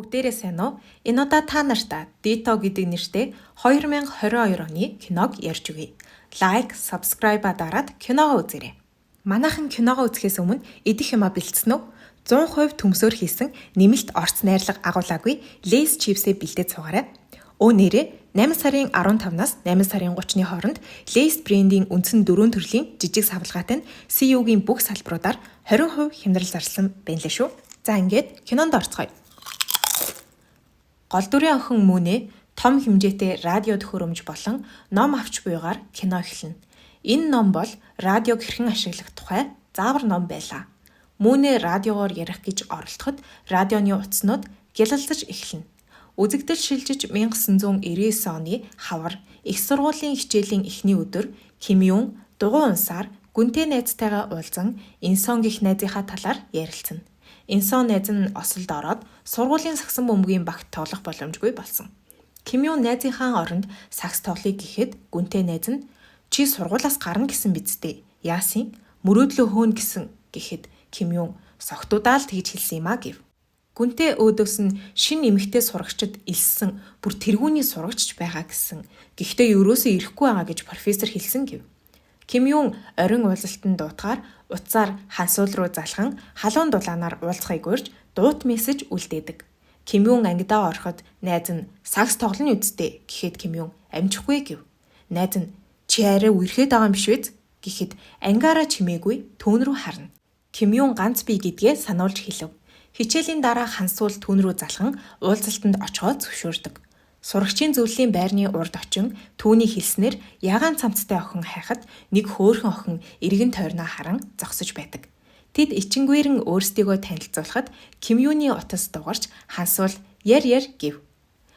Бүгдээрээ сайн уу? Энэ удаа та нартай Dito гэдэг нэртэй 2022 оны киног ярьж өгье. Лайк, subscribe дараад киногоо үзээрэй. Манайхан киногоо үзэхээс өмнө идэх юмаа бэлдсэн үү? 100% төмсөөр хийсэн нэмэлт орц найрлага агуулаагүй Lay's чипсээ бэлдээд суугаарай. Нэрээ 8 сарын 15-наас 8 сарын 30-ны хооронд Lay's брендийн үндсэн 4 төрлийн жижиг савлгаатай нь CU-гийн бүх салбаруудаар 20% хямдрал зарласан байна лээ шүү. За ингээд кинонд орцгоё. Гол дүрийн охин Мөнэ том хэмжээтэй радио төхөөрөмж болон ном авч буйгаар кино эхэлнэ. Энэ ном бол радиог хэрхэн ашиглах тухай заавар ном байлаа. Мөнэ радиогоор ярих гэж оролдоход радионы утаснууд гялалзаж эхэлнэ. Үзэгдэл шилжиж 1999 оны хавар их сургуулийн хичээлийн эхний өдөр Ким Юн дугуй унсаар гүнтэй найзтайгаа уулзан Инсон гэх найзынхаа талаар ярилцсан. Инсон найз нь осолд ороод сургуулийн сагсан бөмбөгийн багт тоглох боломжгүй болсон. Ким Юн найзынхаа оронд сакс тоглоё гэхэд гүнтэй найз нь чи сургуулиас гарна гэсэн биз дээ. Яасын мөрөөдлөө хөөн гэсэн гэхэд Ким Юн согтуудаа л тэгж хэлсэн юм а гэв. Гүнтэй өөдөөс нь шинэ эмэгтэй сурагчид илссэн бүр тэргүүний сурагчч байгаа гэсэн. Гэхдээ ерөөсөө ирэхгүй байгаа гэж профессор хэлсэн гэв. Ким Юн орин уулзалтанд дуутахаар утсаар хансуул руу залхан халуун дулаанаар уулзахыг урьж дуут мессеж үлдээдэг. Ким Юн ангидаа ороход найз нь сакс тоглоно үсттэй гэхэд Ким Юн амжихгүй гэв. Найз нь чи арай үерхэд байгаа юм биш үү гэхэд ангаараа чимээгүй түүн рүү харна. Ким Юн ганц бий гэдгээ сануулж хэлв. Хичээлийн дараа хансуул түүн рүү залхан уулзалтанд очихоо зөвшөөрдөг. Сурагчийн зөвлөлийн байрны урд очин түүний хэлснээр ягаан цамцтай охин хайхад нэг хөөрхөн охин эргэн тойрноо харан зогсож байдаг. Тэд ичингүүрэн өөрсдийгөө танилцуулахад Ким Юны утас дугарч хансуул яр гэв.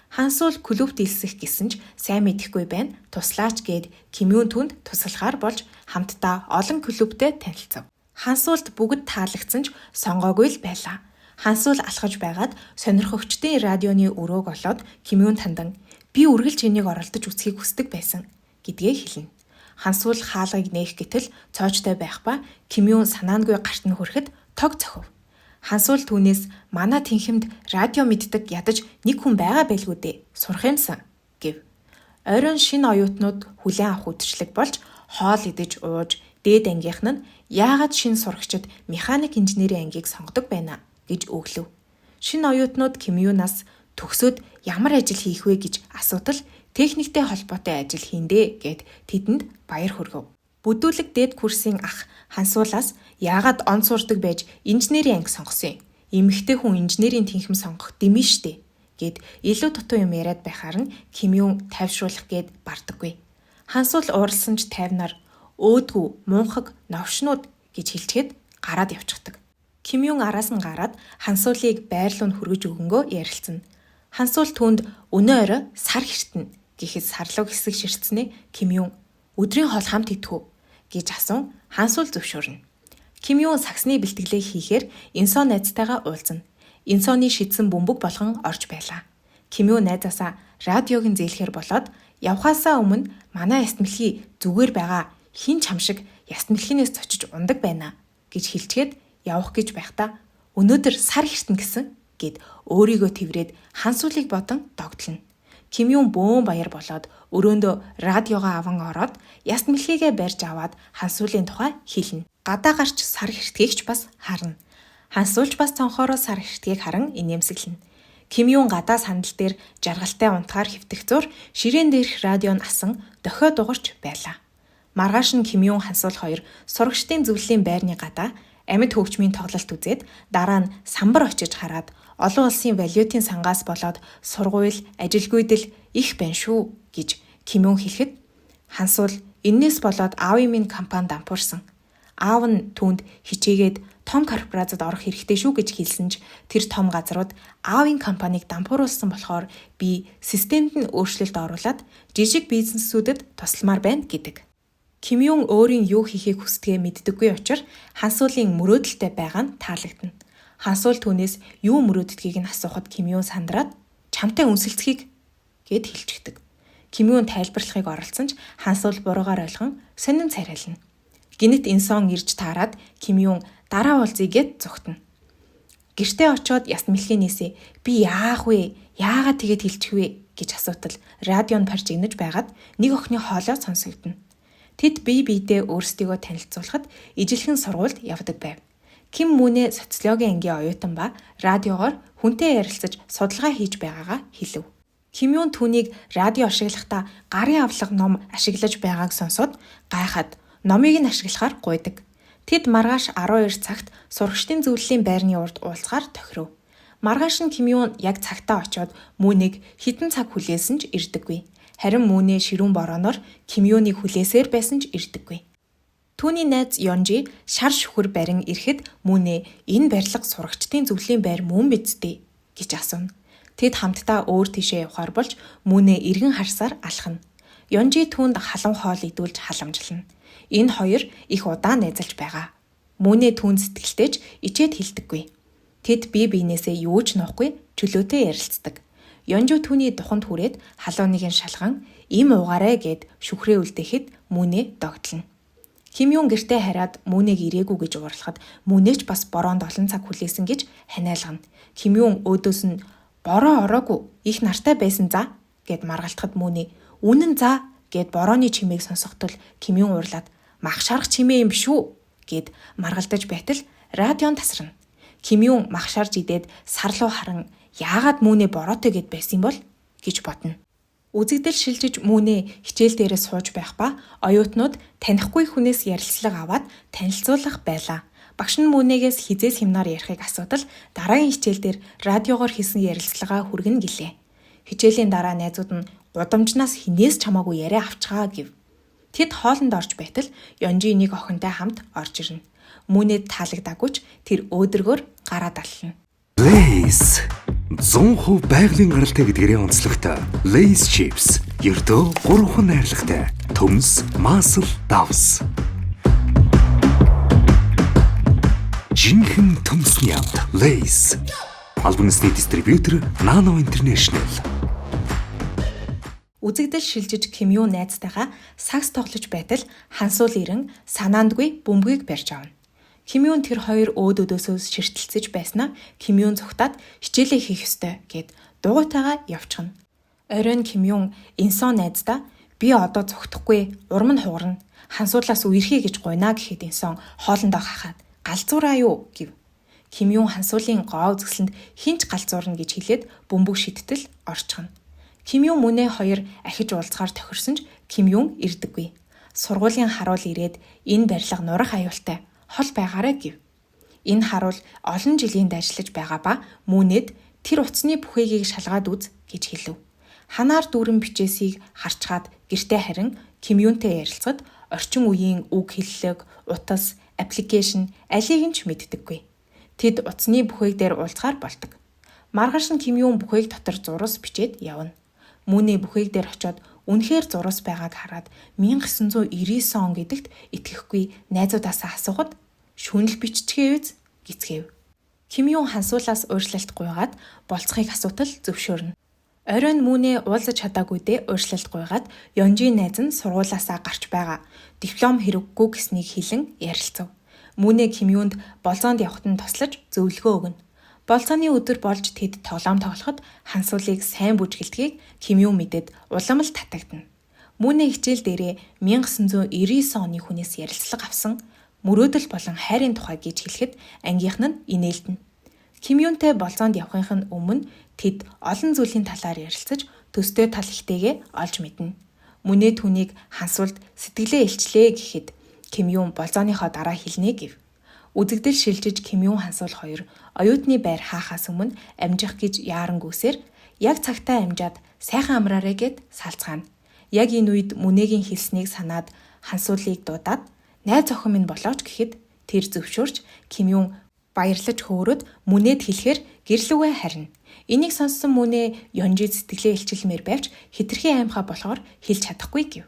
Хансуул клубт илсэх гэсэн ч сайн мэдэхгүй байна. Туслаач гээд Ким Юн түнд туслахаар болж хамтдаа олон клубтэй танилцав. Хансуулд бүгд таалагдсан ч сонгоогүй л байлаа. Хансуул алхаж байгаад сонирхогчдын радионы өрөөг олоод Ким Юн тандан би үргэлж энийг оролдож үзхийг хүсдэг байсан гэдгээ хэлнэ. Хансуул хаалгыг нээх гэтэл цоочтой байх ба Ким Юн санаангүй гарт нь хүрэхэд тог цохив. Хансуул түүнээс манай тэнхимд радио мэддэг ядаж нэг хүн байгаа байлгүй дээ. Сурах юмсан гэв. Ойрон шинэ оюутнууд хүлээн авах үдшилэг болж хоол идэж ууж дээд ангийнх нь яагаад шинэ сурагчид механик инженерийн ангийг сонгодог байна гэж өглөв. Шинэ оюутнууд Ким Юнаас төгсөөд ямар ажил хийх вэ гэж асуудал техниктэй холбоотой ажил хийндэ гэд тэдэнд баяр хүргэв. Бүдүүлэг дээд курсын ах Хансуулаас яагаад он сурдаг байж инженерийн анги сонгосон юм? Эмэгтэй хүн инженерийн тэнхим сонгох дэмий штэ гэд илүү дутуу юм яриад байхаар нь Ким Юн тайвшруулах гээд бардаггүй. Хансуул ууралсан ч тайвнаар өөдгүү мунхаг новшнууд гэж хэлчихэд гараад явчихдаг. Ким Юн араас нь гараад Хансуулыг байрлуун хүргэж өгөнгөө ярилцсан. Хансуул түүнд өнөө орой сар хэртэн гэхэд сарлуу хэсэг ширтснээ Ким Юн өдрийн хоол хамт идэх үү гэж асуун Хансуул зөвшөөрнө. Ким Юн саксны бэлтгэлээ хийхээр Инсон найзтайгаа уулзна. Инсоны шидсэн бөмбөг болгон орж байлаа. Ким Юн найзаасаа радиог нь зээлэхэр болоод явхаасаа өмнө манай ястмэлхий зүгээр байгаа хин ч хамшиг ястмэлхийнээс цочиж ундаг байна гэж хэлчихэд явах гэж байхдаа өнөөдөр сар хэртэн гэсэн гэд өөрийгөө тэврээд Хансуулыг бодон догтлно. Ким Юн бөөн баяр болоод өрөөндөө радиогоо аван ороод яст мэлхийгээ барьж аваад Хансуулын тухай хэлнэ. Гадаа гарч сар хэртгийг ч бас харна. Хансуулч бас цонхоороо сар хэртгийг харан инээмсэглэнэ. Ким Юн гадаа сандал дээр жаргалтай унтахаар хэвтэх зур ширээн дээрх радион асан дохио дугарч байлаа. Маргааш нь Ким Юн Хансуул хоёр сурагчдын зөвлөлийн байрны гадаа амьд хөгжмийн тоглолт үзээд дараа нь самбар очиж хараад олон улсын валютын сангаас болоод сургууль, ажилгүйдэл их байна шүү гэж Ким Юн хэлэхэд Хансуул эннээс болоод аавын минь компани дампуурсан. Аав нь түүнд хичээгээд том корпорацид орох хэрэгтэй шүү гэж хэлсэн ч тэр том газрууд аавын компанийг дампууруулсан болохоор би системд нь өөрчлөлт оруулаад жижиг бизнесүүдэд тусламар байна гэдэг. Ким Юн өөрийн юу хийхийг хүсдгээ мэддэггүй учраас Хансуулын мөрөөдөлтэй байгаа нь таалагдана. Хансуул түүнээс юу мөрөөддгийг нь асуухад Ким Юн сандраад чамтай үнсэлцгийг гэд хэлчихдэг. Ким Юн тайлбарлахыг оролцсон ч Хансуул буруугаар ойлгон сонин царайлна. Гинэт Инсон ирж таарад Ким Юн дараа уулзъя гэд зүгтэнэ. Гэртээ очиод яс мэлхий нээсээ би яах вэ? Яагаад тэгээд хэлчих вэ гэж асуутал радион паржигнаж байгаад нэг охины хоолой сонсогдно. Тэд бие биедээ өөрсдийгөө танилцуулахад ижилхэн сургуульд явдаг байв. Ким Мүнэ социологийн ангийн оюутан ба радиогоор хүнтэй ярилцаж судалгаа хийж байгаагаа хэлв. Ким Юн түүнийг радио ашиглахдаа гарын авлага ном ашиглаж байгааг сонсоод гайхаад номыг нь ашиглахаар гуйдаг. Тэд маргааш 12 цагт сурагчдын зөвлөлийн байрны урд уулзахаар тохиров. Маргааш нь Ким Юн яг цагтаа очиод Мүнэг хэдэн цаг хүлээсэн ч ирдэггүй. Харин Мүнэ ширүүн борооноор Ким Юныг хүлээсээр байсан ч ирдэггүй. Түүний найз Ёнжи шар шүхэр барин ирэхэд Мүнэ энэ барилга сурагчдын зөвлөлийн байр мөн биз дээ гэж асууна. Тэд хамтдаа өөр тийшээ явахаар болж Мүнэ эргэн харсаар алхана. Ёнжи түүнд халуун хоол идүүлж халамжлана. Энэ хоёр их удаан найзалж байгаа. Мүнэ түүнд сэтгэлтэйж ичээд хэлдэггүй. Тэд бие биенээсээ юу ч нуухгүй чөлөөтэй ярилцдаг. Ёнжи түүний духанд хүрээд халууныг нь шалган им уугаарэ гэд шүхрээ үлдээхэд Мүнэ догтлно. Ким Юн гэртээ хараад Мүнэг ирээгүй гэж уурлахад Мүнэч бас бороонд олон цаг хүлээсэн гэж ханиалгана. Ким Юн өөдөөс нь бороо ороогүй их нартай байсан за гэд маргалтахад Мүнэ үнэн за гэд борооны чимээг сонсохдол Ким Юн уурлаад мах шарах чимээ юм биш үү гэд маргалдаж байтал радион тасарна. Ким Юн мах шарж идээд сарлуу харан яагаад Мүнэ бороотой гэд байсан бол гэж бодно. Үзэгдэл шилжиж Мүнэ хичээл дээрээ сууж байх ба оюутнууд танихгүй хүнээс ярилцлага аваад танилцуулах байлаа. Багш нь Мүнэгээс хизээ семинар ярихыг асуудал дараагийн хичээл дээр радиогоор хийсэн ярилцлагаа хүргэнэ гэлээ. Хичээлийн дараа найзууд нь гудамжнаас хинээс чамаагүй яриа авчгаа гэв. Тэд хоолнд орж байтал Ёнжи нэг охинтой хамт орж ирнэ. Мүнэд таалагдаагүй ч тэр өөдрөгөөр гараад аллана. Lay's 100% байгалийн гаралтай гэдгээрээ онцлогтой. Lay's chips ердөө 3 найрлагатай. Төмс, масл, давс. Жинхэнэ төмсний амт. Lay's. Албанисны дистрибьютор Nano International. Үзэгдэл шилжиж Ким Юн найзтайгаа сакс тоглож байтал хансуул ирэн санаандгүй бөмбөгийг барьж авна. Ким Юн тэр хоёр өөдөөдөөсөө ширтэлцэж байснаа Ким Юн зүгтаад хичээлээ хийх ёстой гэд дугуйтайгаа явчихна. Оройн Ким Юн Инсон найздаа би одоо зүгтахгүй урам нь хугарна. Хансуулаас үерхий гэж гуйна гэхэд Инсон хоолндоо хахаад галзуураа юу гэв. Ким Юн хансуулын гоо үзэсгэлэнд хинч галзуурна гэж хэлээд бөмбөг шидтэл орчихно. Ким Юн Мүнэ хоёр ахиж уулзахаар тохирсон ч Ким Юн ирдэггүй. Сургуулийн харуул ирээд энэ барилга нурах аюултай хол байгаарэ гэв. Энэ харуул олон жилийн ажиллаж байгаа ба Мүнэд тэр утасны бүхийгийг шалгаад үз гэж хэлв. Ханаар дүүрэн бичээсийг харчгаад гэртээ харин Ким Юнтэй ярилцахад орчин үеийн үг хэллэг, утас, аппликейшн алийг нь ч мэддэггүй. Тэд утасны бүхийг дээр уулзахаар болдог. Маргааш нь Ким Юн бүхийг дотор зурус бичээд явна. Мүнэ бүхийг дээр очиод үнэхээр зурус байгааг хараад 1999 он гэдэгт итгэхгүй найзуудаасаа асуухад шүүнэл биччихээ үз гисгэв. Ким Юн хансуулаас өөрчлөлт гуйгаад болцохыг асуутал зөвшөөрнө. Оройн Мүнэ уулзаж чадаагүйдээ өөрчлөлт гуйгаад Ёнжи найз нь сургуулаасаа гарч байгаа. Диплом хэрэггүй гэснийг хэлэн ярилцав. Мүнэ Ким Юнд болзоонд явахад нь тослож зөвлөгөө өгнө. Болцооны өдөр болж тэд тоглоом тоглоход хансуулыг сайн бүжгэлдгийг Ким Юн мэдээд улам л татагдана. Мүнэ хичээл дээрээ 1999 оны хүнээс ярилцлага авсан мөрөөдөл болон хайрын тухай гэж хэлэхэд ангийнх нь инээлдэнэ. Ким Юнтэй болзоонд явахын өмнө тэд олон зүйлийн талаар ярилцаж төстэй тал ихтэйгээ олж мэднэ. Мүнэ түүнийг хансуулд сэтгэлээ илчлээ гэхэд Ким Юн болзооныхоо дараа хэлнэ гэв. Үзэгдэл шилжиж Ким Юн хансуул хоёр оюутны байр хаахаас өмнө амжих гэж яарангүйсээр яг цагтаа амжаад сайхан амраарэ гэд салцгаана. Яг энэ үед Мүнэгийн хэлснийг санаад хансуулыг дуудаад найз охин минь болооч гэхэд тэр зөвшөөрч Ким Юн баярлаж хөөрөд Мүнэд хэлэхээр гэрлүүгээ харна. Энийг сонссон Мүнэ Ёнжид сэтгэлээ илчилмээр байвч хитрхи аймхаа болохоор хэлж чадахгүй гэв.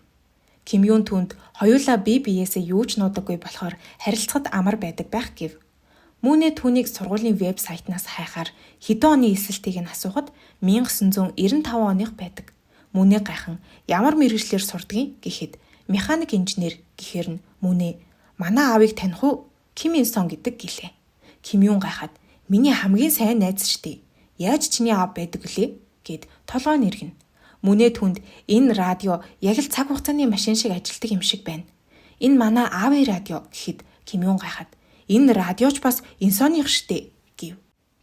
Ким Юн түнд хоёулаа бие биеэсээ юу ч нуудаггүй болохоор харилцахад амар байдаг байх гэв. Мүнэ түүнийг сургуулийн веб сайтнаас хайхаар хэдэн оны эсэлтийг нь асуухад 1995 оных байдаг. Мүнэ гайхан ямар мэргэжлэр сурдгийг гэхэд механик инженер гэхээр нь Мүнэ манай аавыг таних уу? Ким Ин Сон гэдэг гэлээ. Ким Юн гайхаад Миний хамгийн сайн найз штий. Яаж чиний аав байдаг вүлээ? Гэд толгой нэргэнэ. Мөнээ түнд энэ радио яг л цаг хугацааны машин шиг ажилдаг юм шиг байна. Энэ манай аавын радио гэхэд Ким Юн гайхаад энэ радиоч бас инсооных штэ гэв.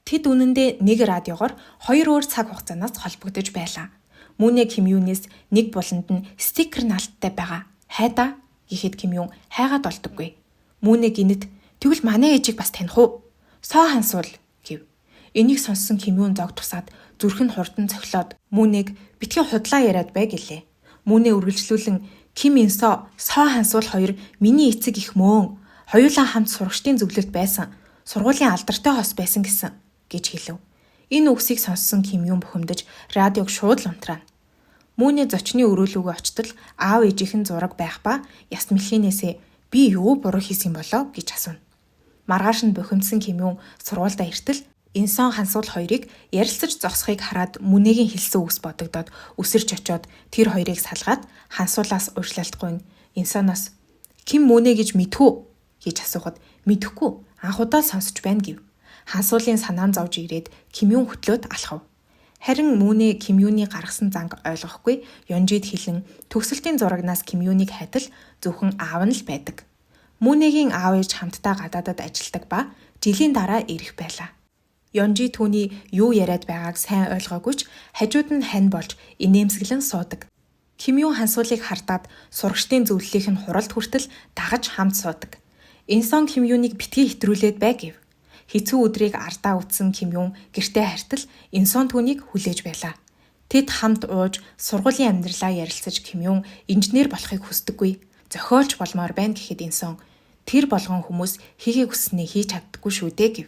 Тэд үнэндээ нэг радиогоор 2 өөр цаг хугацаанаас холбогдож байлаа. Мөнээ Ким Юнээс нэг буланд нь стикер наалттай байгаа. Хайда гэхэд Ким Юн хайгаад олдоггүй. Мөнээ гинэт тэгвэл манай ээжийг бас таних уу? Соо хансуул гэв. Энийг сонссон Ким Юн зог тусаад зүрх нь хурдан цохилоод Мөнээг битгий худлаа яриад бай гэлээ. Мөнээ үргэлжлүүлэн Ким Инсо соо хансуул хоёр миний эцэг их мөн. Хоёулаа хамт сурагчдын зөвлөлд байсан. Сургуулийн алдартай хос байсан гэсэн гэж хэлв. Энэ үгсийг сонссон Ким Юн бухимдаж радиог шууд л унтраана. Мөнээ зочны өрөөлөөгөө очтол аав ээжийнхэн зураг байх ба яс мэлхийнээсээ би юу буруу хийсэн болоо гэж асууна. Маргааш нь бухимдсан Ким Юн сургуультай иртэл Инсон хансуул хоёрыг ярилцаж зогсохыг хараад Мөнэгийн хэлсэн үгс бодогдоод үсэрч очоод тэр хоёрыг салгаад хансуулаас уушлалтгүй Инсоноос Ким Мөнэ гэж мэдхүү гэж асуухад мэдэхгүй анхудаа сонсож байна гэв. Хансуулын санаан зовж ирээд Ким Юн хөтлөөд алхав. Харин Мөнэ Ким Юны гаргасан занг ойлгохгүй Ёнжид хэлэн төгсөлтийн зурагнаас Ким Юныг хайтал зөвхөн аав нь л байдаг. Мөнэгийн аав ээж хамтдаа гадаадад ажилладаг ба жилийн дараа ирэх байлаа. Ёнжи түүний юу яриад байгааг сайн ойлгоогүй ч хажууд нь хань болж инээмсэглэн суудаг. Ким Юн хансуулыг хардаад сурагчдын зөвлөлийнх нь хуралд хүртэл дагаж хамт суудаг. Инсон Ким Юныг битгий хэтрүүлээд бай гэв. Хэцүү өдрийг ардаа үтсэн Ким Юн гэртээ хартал Инсон түүнийг хүлээж байлаа. Тэд хамт ууж сургуулийн амьдралаа ярилцаж Ким Юн инженер болохыг хүсдэггүй. Зохиолч болмоор байна гэхэд Инсон тэр болгон хүмүүс хийхийг хүснээ хийж чаддаггүй шүү дээ гэв.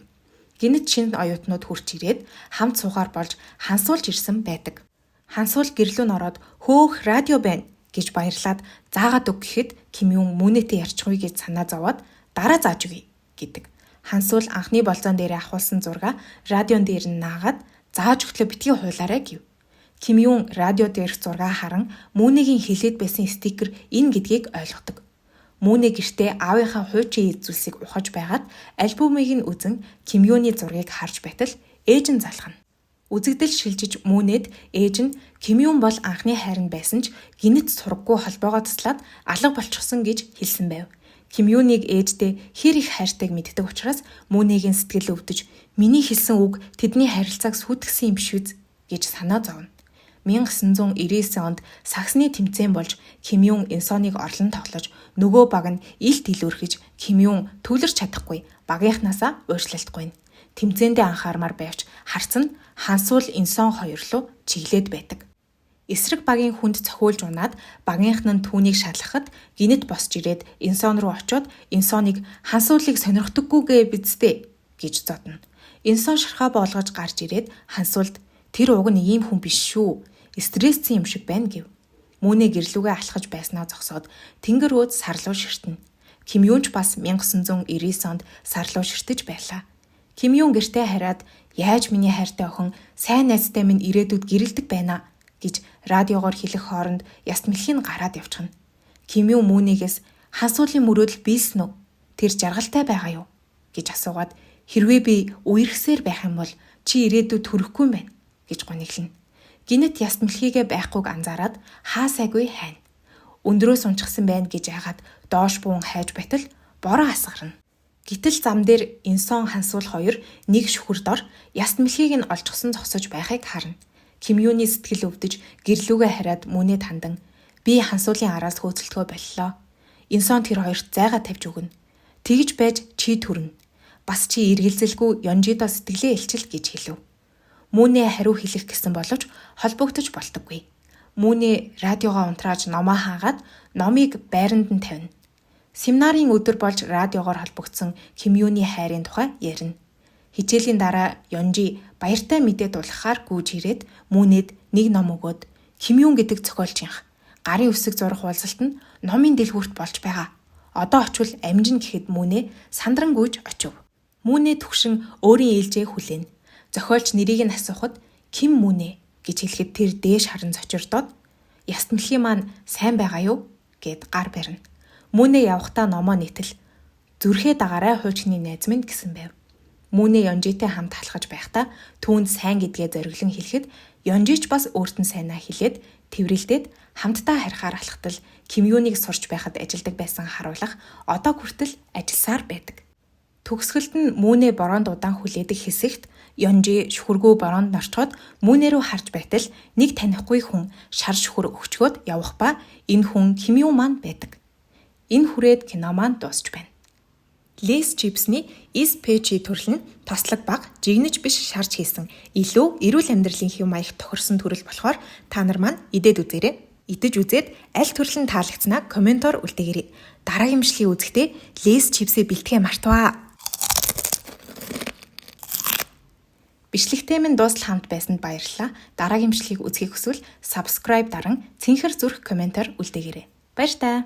Гинэт шинэ оюутнууд хурч ирээд хамт суугаар болж хансуулж ирсэн байдаг. Хансуул гэрлүүн ороод хөөх радио байна гэж баярлаад заагаад өг гэхэд Ким Юн Мөнэтэй ярьчихгүй гэж санаа зовоод дараа зааж өгье гэдэг. Хансуул анхны болзоон дээрээ ахуулсан зурга радион дээр нь наагаад зааж өглөө битгий хуйлаарай гэв. Ким Юн радио дээрх зургаа харан Мөнэгийн хэлээд байсан стикер энэ гэдгийг ойлгодог. Мөнэ гэртээ аавынхаа хуучин эзүүлсийг ухаж байгаад альбомыг нь үзэн Ким Юны зургийг харж байтал ээж нь залхана. Үзэгдэл шилжиж Мөнэд ээж нь Ким Юн бол анхны хайранд байсан ч гинэт сургаггүй холбоогоо таслаад алга болчихсон гэж хэлсэн байв. Ким Юныг ээжтэй хэр их хайртайг мэддэг учраас Мөнэгийн сэтгэл өвдөж миний хэлсэн үг тэдний харилцааг сүйтгэсэн юм биш үү гэж санаа зовно. 1999 онд саксны тэмцээн болж Ким Юн Инсоныг орлон тоглож нөгөө баг нь илт илүүрхэж Ким Юн төвлөрч чадахгүй багийнхнаасаа уушлалтгүй. Тэмцээндээ анхаармаар байвч харц нь Хансуул Инсон хоёр руу чиглээд байдаг. Эсрэг багийн хүнд цохиулж унаад багийнх нь түүнийг шалгахад гинэт босч ирээд Инсон руу очиод Инсоныг Хансуулыг сонирхдаггүйгээ бидтэй гэж зодно. Инсон шархаа боолгож гарч ирээд Хансуулд тэр уг нь ийм хүн биш шүү. Стрессцэн юм шиг байна гэв. Мөнэ гэрлүүгээ алхаж байснаа зогсоод тэнгэр өөд сарлуу ширтэнэ. Ким Юн ч бас 1999 онд сарлуу ширтэж байлаа. Ким Юн гэртээ хараад яаж миний хайртай охин сайн найзтай минь ирээдүйд гэрэлдэг байна гэж радиогоор хэлэх хооронд яс мэлхийн гараад явчихна. Ким Юн Мөнэгээс хансуулын мөрөөдөл биелсэн үү? Тэр жаргалтай байгаа юу? гэж асуугаад хэрвээ би үерхсээр байх юм бол чи ирээдүйд хүрэхгүй юм байна гэж гониглно. Гинэт яс мэлхийгээ байхгүйг анзаараад хаа сайгүй хайна. Өндрөөс унчихсан байна гэж яагаад доош буун хайж байтал бороо асгарна. Гэтэл зам дээр Инсон Хансуул хоёр нэг шүхэр дор яс мэлхийг нь олчихсон зогсож байхыг харна. Ким Юны сэтгэл өвдөж гэрлүүгээ хараад Мөнэд хандан би Хансуулын араас хөөцөлтгөө боллоо. Инсон тэр хоёрт зайгаа тавьж өгнө. Тэгж байж чи төрнө. Бас чи эргэлзэлгүй Ёнжидо сэтгэлээ илчил гэж хэлв. Мөнэ хариу хэлэх гэсэн боловч холбогдож болдоггүй. Мөнэ радиогоо унтрааж номоо хаагаад номыг байранд нь тавина. Семинарын өдөр болж радиогоор холбогдсон Ким Юны хайрын тухай ярина. Хичээлийн дараа Ёнжи баяртай мэдээ дуулгахаар гүйж ирээд Мөнэд нэг ном өгөөд Ким Юн гэдэг зохиолчийнх гарын үсэг зурх уулзалт нь номын дэлгүүрт болж байгаа. Одоо очвол амжин гэхэд Мөнэ сандран гүйж очив. Мөнэ түгшин өөрийн ээлжээ хүлээн. Зохиолч нэрийг нь асуухад Ким Мөнэ гэж хэлэхэд тэр дээш харан цочирдоод яст мэлхий маань сайн байгаа юу гэд гар барина. Мөнэ явхдаа номоо нийтэл зүрхээ дагаарай хуучны найз минь гэсэн байв. Мөнэ Ёнжитэй хамт халахж байхдаа түүнд сайн гэдгээ зориглон хэлэхэд Ёнжич бас өөрт нь сайнаа хэлээд тэврэлдээд хамтдаа харихаар алхтал Ким Юныг сурч байхад ажилдаг байсан харуулах одоо хүртэл ажилласаар байдаг. Төгсгөлд нь Мөнэ бороонд удаан хүлээдэг хэсэгт Ёнжи шүхэргүү бороонд норчход Мөнэ рүү харж байтал нэг танихгүй хүн шар шүхэр өгчгөөд явах ба энэ хүн Ким Ю маань байдаг. Энэ хүрээд кино маань дуусч байна. Лейс чипсний SPG төрөл нь тослог бага, жигнэж биш шарж хийсэн илүү эрүүл амьдралын хэв маяг тохирсон төрөл болохоор та нар маань идээд үзээрэй. Идэж үзээд аль төрөл нь таалагдсанаа комментоор үлдээгээрэй. Дараагийн бичлэгийн үзэхдээ Лейс чипсээ бэлтгэхээ мартаваа. Бичлэгтэй минь дуустал хамт байсанд баярлалаа. Дараагийн бичлэгийг үзхийг хүсвэл subscribe даран цэнхэр зүрх комментоор үлдээгээрэй. Баяр таа.